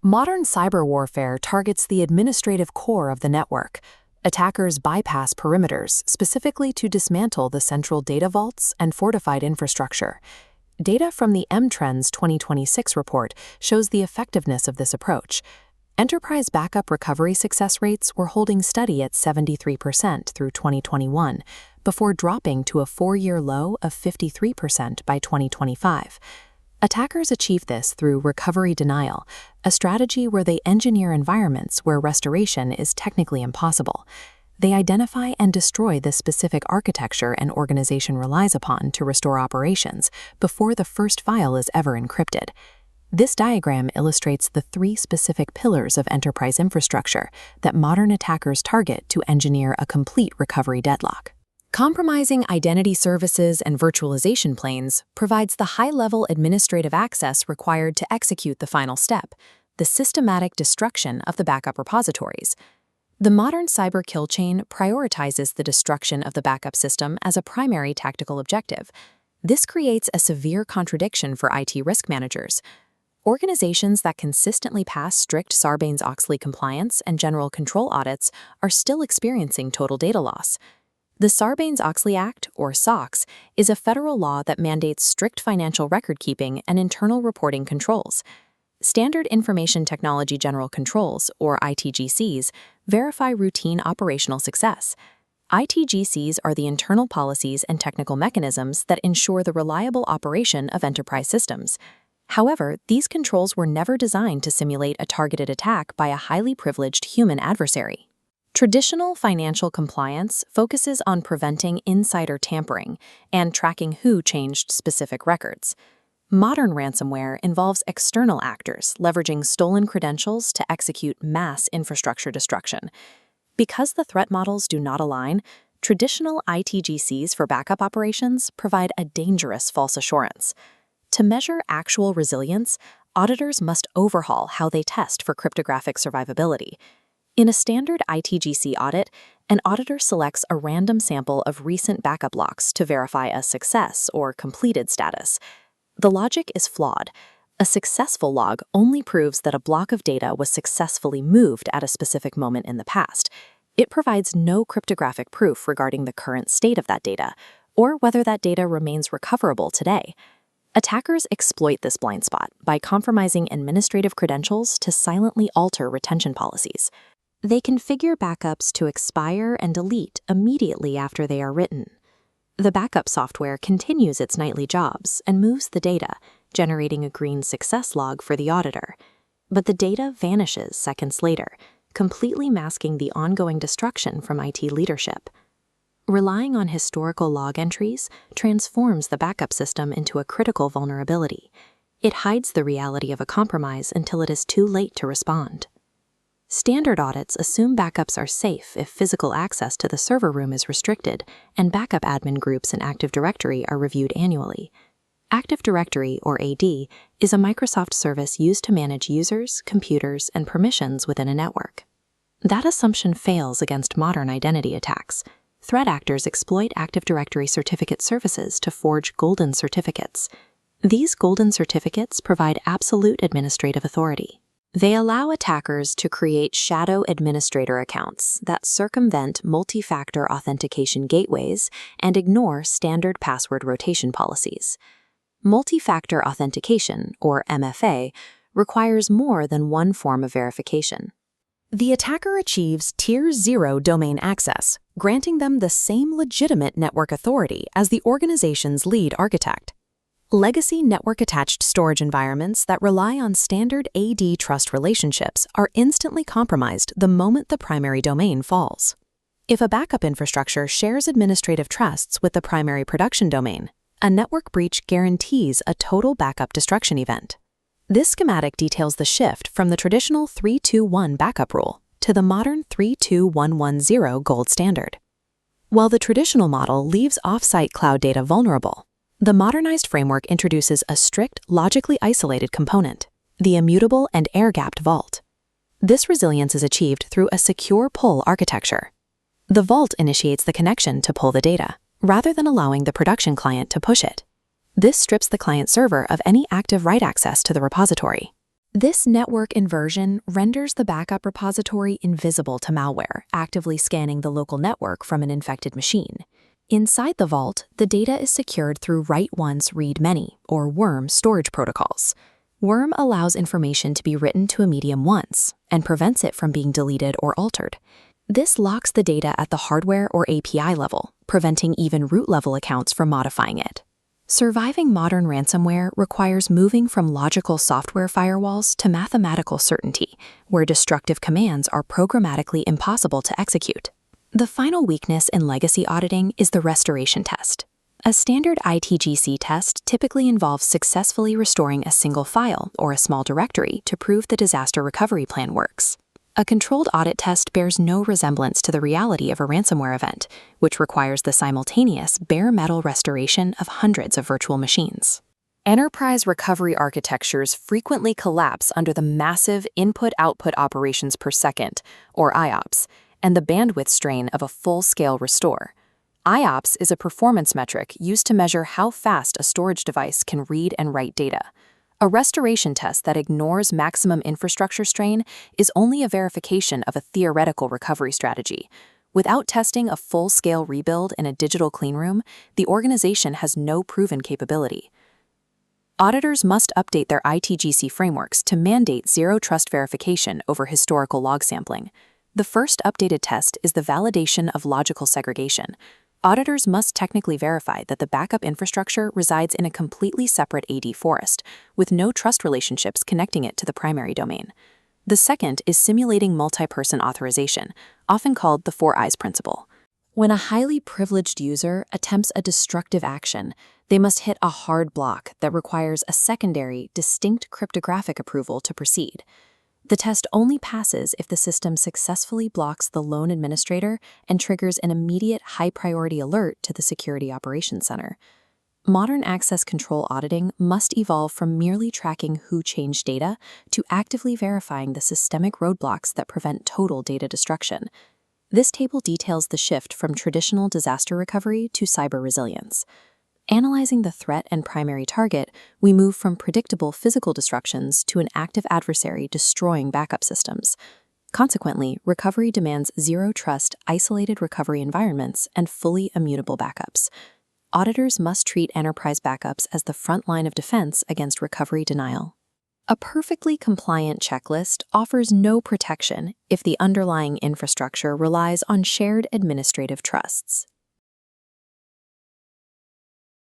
Modern cyber warfare targets the administrative core of the network. Attackers bypass perimeters specifically to dismantle the central data vaults and fortified infrastructure. Data from the M-Trends 2026 report shows the effectiveness of this approach. Enterprise backup recovery success rates were holding steady at 73% through 2021, before dropping to a 4-year low of 53% by 2025. Attackers achieve this through recovery denial, a strategy where they engineer environments where restoration is technically impossible. They identify and destroy the specific architecture an organization relies upon to restore operations before the first file is ever encrypted. This diagram illustrates the 3 specific pillars of enterprise infrastructure that modern attackers target to engineer a complete recovery deadlock. Compromising identity services and virtualization planes provides the high-level administrative access required to execute the final step, the systematic destruction of the backup repositories. The modern cyber kill chain prioritizes the destruction of the backup system as a primary tactical objective. This creates a severe contradiction for IT risk managers. Organizations that consistently pass strict Sarbanes-Oxley compliance and general control audits are still experiencing total data loss. The Sarbanes-Oxley Act, or SOX, is a federal law that mandates strict financial record-keeping and internal reporting controls. Standard Information Technology General Controls, or ITGCs, verify routine operational success. ITGCs are the internal policies and technical mechanisms that ensure the reliable operation of enterprise systems. However, these controls were never designed to simulate a targeted attack by a highly privileged human adversary. Traditional financial compliance focuses on preventing insider tampering and tracking who changed specific records. Modern ransomware involves external actors leveraging stolen credentials to execute mass infrastructure destruction. Because the threat models do not align, traditional ITGCs for backup operations provide a dangerous false assurance. To measure actual resilience, auditors must overhaul how they test for cryptographic survivability. In a standard ITGC audit, an auditor selects a random sample of recent backup locks to verify a success or completed status. The logic is flawed. A successful log only proves that a block of data was successfully moved at a specific moment in the past. It provides no cryptographic proof regarding the current state of that data, or whether that data remains recoverable today. Attackers exploit this blind spot by compromising administrative credentials to silently alter retention policies. They configure backups to expire and delete immediately after they are written. The backup software continues its nightly jobs and moves the data, generating a green success log for the auditor. But the data vanishes seconds later, completely masking the ongoing destruction from IT leadership. Relying on historical log entries transforms the backup system into a critical vulnerability. It hides the reality of a compromise until it is too late to respond. Standard audits assume backups are safe if physical access to the server room is restricted, and backup admin groups in Active Directory are reviewed annually. Active Directory, or AD, is a Microsoft service used to manage users, computers, and permissions within a network. That assumption fails against modern identity attacks. Threat actors exploit Active Directory certificate services to forge golden certificates. These golden certificates provide absolute administrative authority. They allow attackers to create shadow administrator accounts that circumvent multi-factor authentication gateways and ignore standard password rotation policies. Multi-factor authentication, or MFA, requires more than one form of verification. The attacker achieves Tier 0 domain access, granting them the same legitimate network authority as the organization's lead architect. Legacy network-attached storage environments that rely on standard AD trust relationships are instantly compromised the moment the primary domain falls. If a backup infrastructure shares administrative trusts with the primary production domain, a network breach guarantees a total backup destruction event. This schematic details the shift from the traditional 3-2-1 backup rule to the modern 3-2-1-1-0 gold standard. While the traditional model leaves off-site cloud data vulnerable, the modernized framework introduces a strict, logically isolated component, the immutable and air-gapped vault. This resilience is achieved through a secure pull architecture. The vault initiates the connection to pull the data, rather than allowing the production client to push it. This strips the client server of any active write access to the repository. This network inversion renders the backup repository invisible to malware, actively scanning the local network from an infected machine. Inside the vault, the data is secured through write-once, read-many, or WORM storage protocols. WORM allows information to be written to a medium once and prevents it from being deleted or altered. This locks the data at the hardware or API level, preventing even root-level accounts from modifying it. Surviving modern ransomware requires moving from logical software firewalls to mathematical certainty, where destructive commands are programmatically impossible to execute. The final weakness in legacy auditing is the restoration test. A standard ITGC test typically involves successfully restoring a single file or a small directory to prove the disaster recovery plan works. A controlled audit test bears no resemblance to the reality of a ransomware event, which requires the simultaneous bare metal restoration of hundreds of virtual machines. Enterprise recovery architectures frequently collapse under the massive input-output operations per second, or IOPS, and the bandwidth strain of a full-scale restore. IOPS is a performance metric used to measure how fast a storage device can read and write data. A restoration test that ignores maximum infrastructure strain is only a verification of a theoretical recovery strategy. Without testing a full-scale rebuild in a digital cleanroom, the organization has no proven capability. Auditors must update their ITGC frameworks to mandate zero-trust verification over historical log sampling. The first updated test is the validation of logical segregation. Auditors must technically verify that the backup infrastructure resides in a completely separate AD forest, with no trust relationships connecting it to the primary domain. The second is simulating multi-person authorization, often called the 4 eyes principle. When a highly privileged user attempts a destructive action, they must hit a hard block that requires a secondary, distinct cryptographic approval to proceed. The test only passes if the system successfully blocks the lone administrator and triggers an immediate high-priority alert to the Security Operations Center. Modern access control auditing must evolve from merely tracking who changed data to actively verifying the systemic roadblocks that prevent total data destruction. This table details the shift from traditional disaster recovery to cyber resilience. Analyzing the threat and primary target, we move from predictable physical disruptions to an active adversary destroying backup systems. Consequently, recovery demands zero-trust, isolated recovery environments and fully immutable backups. Auditors must treat enterprise backups as the front line of defense against recovery denial. A perfectly compliant checklist offers no protection if the underlying infrastructure relies on shared administrative trusts.